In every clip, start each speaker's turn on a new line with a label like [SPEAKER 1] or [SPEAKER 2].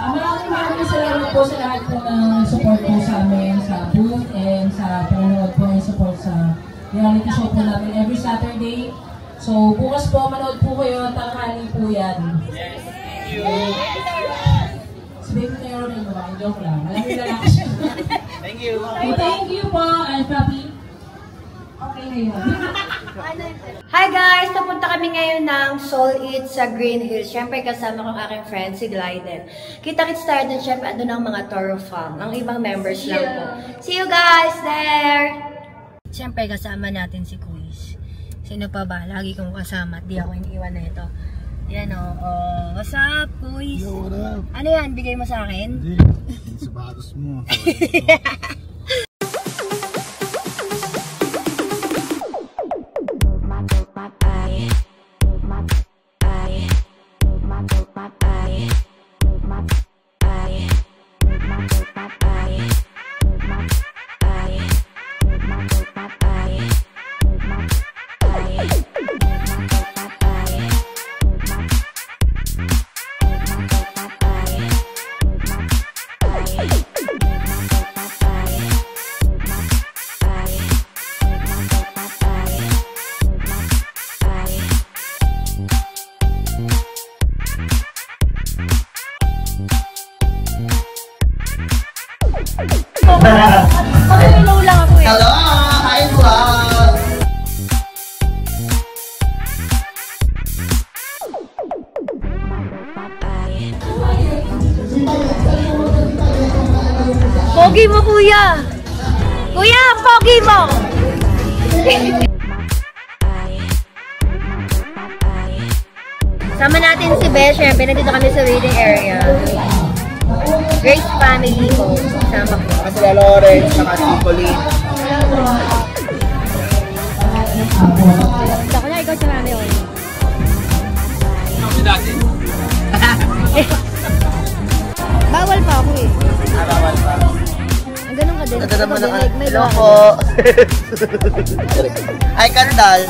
[SPEAKER 1] Maraming salamat po sa lahat po ng support po sa amin sa booth and sa panonood po ng support sa reality show po namin every Saturday. So bukas po manood po kayo, tanghali po yan.
[SPEAKER 2] Yes, thank you.
[SPEAKER 1] Sabihin ko na yun rin ba? Joke lang. Alam nyo na lang siya.
[SPEAKER 2] Thank you.
[SPEAKER 1] Thank you po, and Papi. Okay na yun.
[SPEAKER 3] Hi guys! Napunta kami ngayon ng Soul Eat sa Green Hills. Siyempre kasama ko ang aking friend si Glyden. Kita-kits tayo dun, siyempre ando ng mga Toro Fam. Ang ibang members lang po. See you guys there! Siyempre kasama natin si Quiz. Sino pa ba? Lagi kong kasama at di ako iniiwan na ito. Yan o. Oh, what's up, Quiz?
[SPEAKER 4] Yo, what up?
[SPEAKER 3] Ano yan? Bigay mo sa akin?
[SPEAKER 4] Hindi. Sapatos mo.
[SPEAKER 2] Hello! Hi, vlog!
[SPEAKER 3] Pogi mo, kuya! Kuya, pogi mo! Sama natin si Beth. Siyempre, nandito kami sa waiting area. Grace family po. Sama ko.
[SPEAKER 2] Kasi Lawrence, saka si Pauline.
[SPEAKER 3] Ako na, ikaw sa yun.
[SPEAKER 2] Ako si dati.
[SPEAKER 3] Bawal pa ako eh.
[SPEAKER 2] Bawal pa.
[SPEAKER 3] Ang ganun ka din.
[SPEAKER 2] Ito naman ang
[SPEAKER 3] may
[SPEAKER 2] hello po. Ay, Kardal.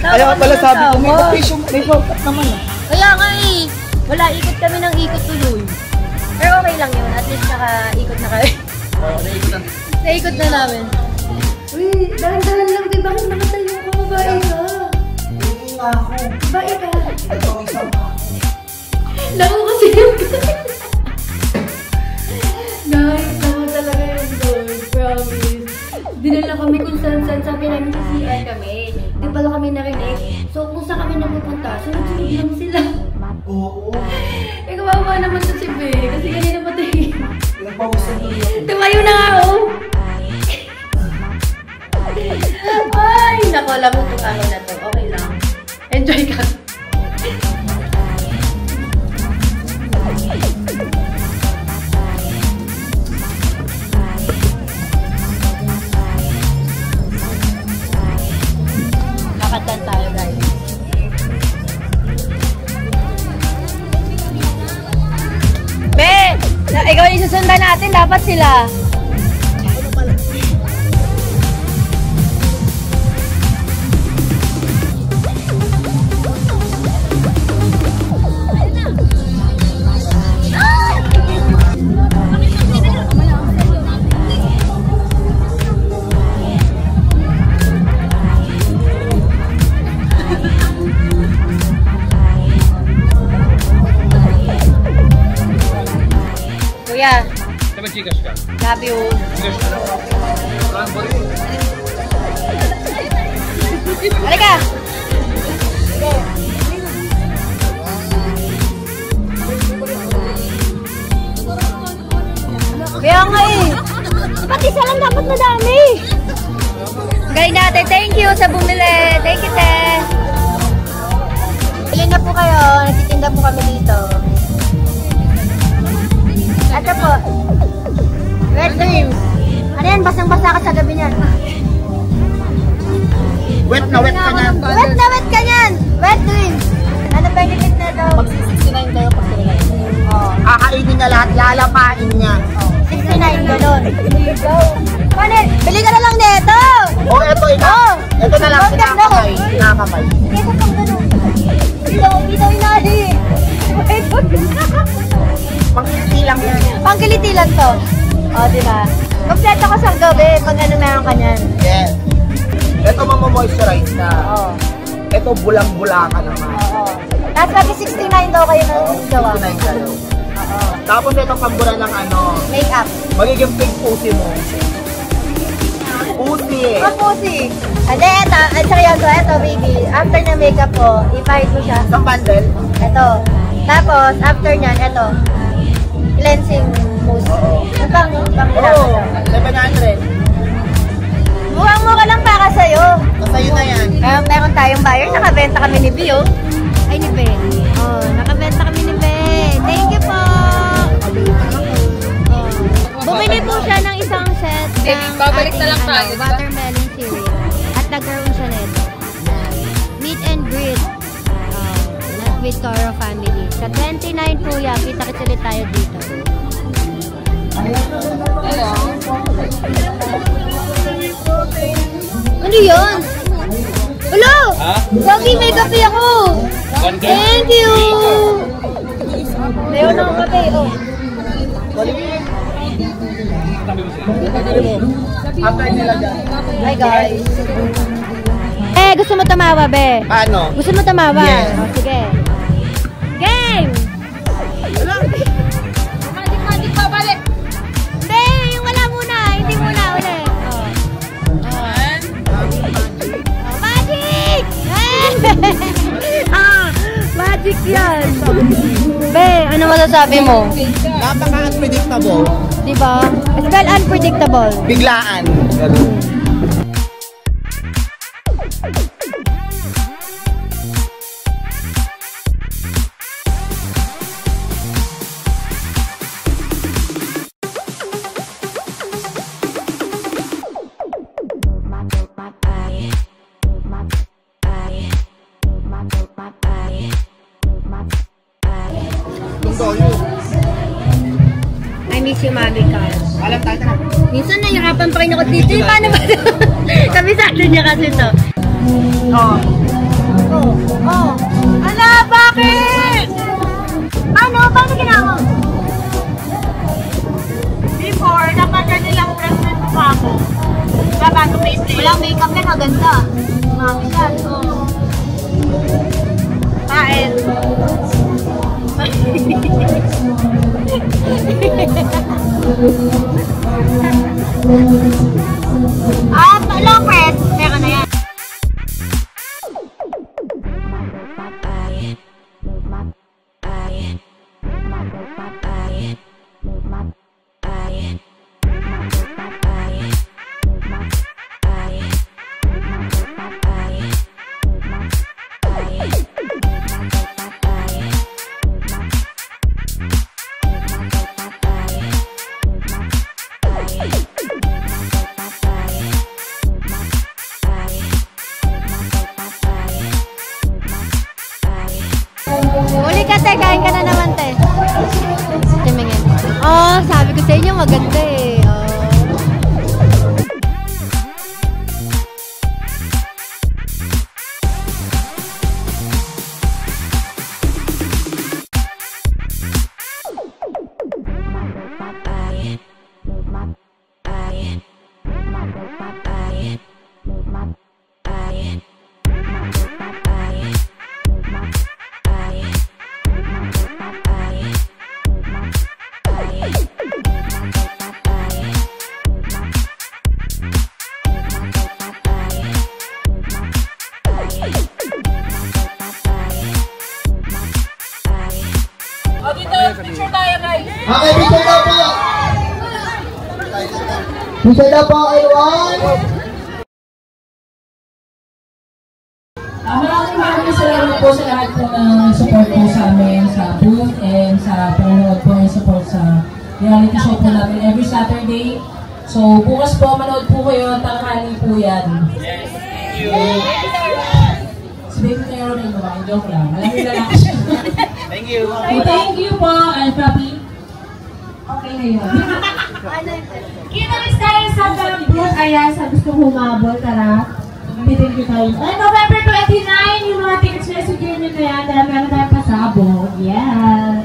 [SPEAKER 4] Kaya pala sabi ko, may shortcut naman ah.
[SPEAKER 3] Kaya nga eh. Wala, ikot kami ng ikot tuloy. Pero okay lang yun. At least naka-ikot na kami. Naikot na namin. Uy, dahan-dahan lang. Di bakit nakatayo ka? Babae ka.
[SPEAKER 4] Hindi nga ako.
[SPEAKER 3] Babae ka.
[SPEAKER 4] Ito isang pa.
[SPEAKER 3] Lako kasi yun. Guys, lako talaga yun doon. Promise. Dinala kami kung saan-saan. Sabi namin sa CR kami. Di pala kami narinig. So, kung saan kami napupunta, sunod-sunod lang sila.
[SPEAKER 4] Oo.
[SPEAKER 3] Eh, kawawa naman sa si Be. Kasi kanina pati.
[SPEAKER 4] Nagpawisan tuloy ako.
[SPEAKER 3] Tumayo na nga ako. Ay, naku, alam mo itong araw na to. Okay lang. Enjoy ka. Lakad tayo, guys. Be! Ikaw yung susundan natin. Dapat sila. Kuya,
[SPEAKER 2] Sabi chikas ka?
[SPEAKER 3] love you.
[SPEAKER 2] Chikas ka? Parang bari.
[SPEAKER 3] Halika! Kaya nga eh. Pati isa lang dapat madami. Galing natin. Thank you sa bumili. Thank you, te. Ilan na po kayo. Nagtitinda po kami
[SPEAKER 4] lahat lalapain niya.
[SPEAKER 3] 69, gano'n. Paano? Bili ka na lang neto!
[SPEAKER 4] Oh, eto ito na lang, sinakamay. Sinakamay.
[SPEAKER 3] Neto pang gano'n. Ito inahi.
[SPEAKER 4] Pangkiliti lang yan.
[SPEAKER 3] Pangkiliti lang to. O, diba? Kompleto ka sa gabi pag ano meron ka niyan.
[SPEAKER 4] Yes. Ito mamamoisturize na.
[SPEAKER 3] Oo.
[SPEAKER 4] Ito bulang-bulakan naman.
[SPEAKER 3] Oo. Tapos lagi 69 daw kayo ng gawa.
[SPEAKER 4] 69 kayo.
[SPEAKER 3] Oo.
[SPEAKER 4] Tapos ito pambura ng ano,
[SPEAKER 3] Make-up.
[SPEAKER 4] magiging pink pusi mo. Pusi.
[SPEAKER 3] Oh, pusi. Ate, eto. Seryoso, eto, baby. After na makeup ko, ipahit mo siya.
[SPEAKER 4] Isang bundle.
[SPEAKER 3] Eto. Tapos, after nyan, eto. Cleansing mousse. Ang pang
[SPEAKER 4] Oo, 700.
[SPEAKER 3] Mukhang-mukha lang para sa'yo.
[SPEAKER 4] Sa'yo na yan.
[SPEAKER 3] Meron tayong buyer. Nakabenta kami ni Bio. Ay, ni Ben. Oh, nakabenta kami ni Ben. Thank you po. Oh. Bumili po siya ng isang set ng
[SPEAKER 1] babalik na lang tayo, diba?
[SPEAKER 3] watermelon cereal. At nagkaroon siya nito. Meet and greet. Not with Toro family. Sa 29 po yan, kita-kits ulit tayo dito. Ano yun? Hello! Gagi, may kape ako! Thank you! Meron akong kape, oh.
[SPEAKER 4] After nila dyan.
[SPEAKER 3] Hi guys! Gusto mo tamawa, be?
[SPEAKER 4] Paano?
[SPEAKER 3] Gusto mo tamawa?
[SPEAKER 4] Yes.
[SPEAKER 3] Oh, sige. Game!
[SPEAKER 1] Magic pa, balik!
[SPEAKER 3] Hindi, yung wala muna. Hindi muna, ulit. Oh. Magic! Magic yan. Be, ano masasabi mo?
[SPEAKER 4] Napaka-unpredictable.
[SPEAKER 3] Diba? Spell unpredictable.
[SPEAKER 4] Biglaan.
[SPEAKER 3] I miss you, Mami ka.
[SPEAKER 4] Alam tayo na.
[SPEAKER 3] Minsan nahirapan pa rin ako dito. Paano ba? Kabisado niya kasi to.
[SPEAKER 4] Oh.
[SPEAKER 3] Oh. Ala, bakit? Ano? Paano ginawa? Before, dapat na nilang present pa ako. Bago face. Walang makeup na maganda. Mami yan. Oh. Kain. Long press. Meron na yan. Uli ka, te. Kain ka na naman, te. Tumingin. Oh, sabi ko sa inyo, maganda eh. Oh.
[SPEAKER 1] O, dito, picture tayo, guys.
[SPEAKER 4] Okay, picture daw po. Picture daw po, everyone.
[SPEAKER 1] Maraming salamat po sa lahat po ng support po sa amin sa booth and sa panonood po and support sa reality show po namin every Saturday. So, bukas po, manood po kayo, tanghali po yan.
[SPEAKER 2] Yes, thank you.
[SPEAKER 1] Si Baby Tero rin ba? Joke lang. Alam nyo na lang siya.
[SPEAKER 2] Thank you.
[SPEAKER 1] Thank you po, and Papi. Okay na yun. Kita-kits tayo sa booth. Ayan, sa gusto humabol. Tara. Bitin ko tayo. Ay, November 29, yung mga tickets na secure nyo na yan. Dahil meron tayong pasabog. Yes.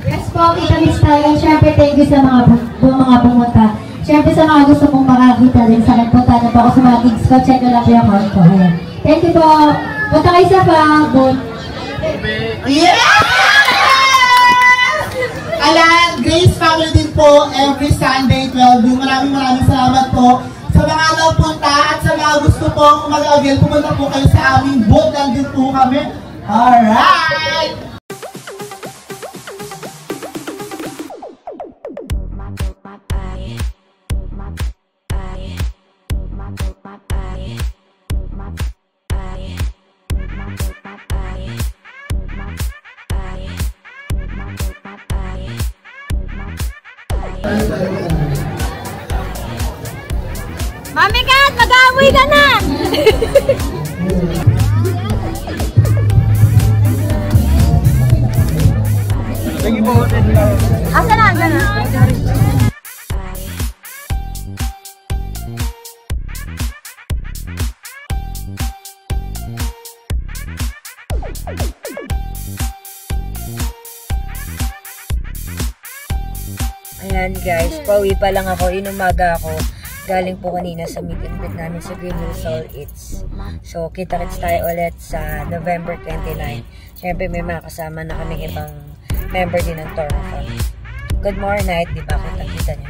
[SPEAKER 5] Yes po, kita-kits tayo. Siyempre, thank you sa mga pumunta. Siyempre, sa mga gusto mong makakita din sa akin, punta na po ako sa mga gigs ko. Check na lang po yung account ko. Ayan. Thank you po. Punta kayo sa booth.
[SPEAKER 4] Yes! Alan, Grace Family din po, every Sunday, 12 noon. Maraming salamat po. Sa mga napunta at sa mga gusto po mag-avail, pumunta po kayo sa aming booth. Nandun po kami. Alright!
[SPEAKER 3] Mami Kat, mag-aamoy ka na! Asa na? Asa na? Ayan guys, pauwi pa lang ako, inumaga ako. Galing po kanina sa meet and greet namin sa Green Hills Soul Eats. So, kita-kits tayo ulit sa November 29. Siyempre, may mga kasama na kaming ibang member din ng Toro Fund. Good morning, night, di ba? Kita-kita niyo.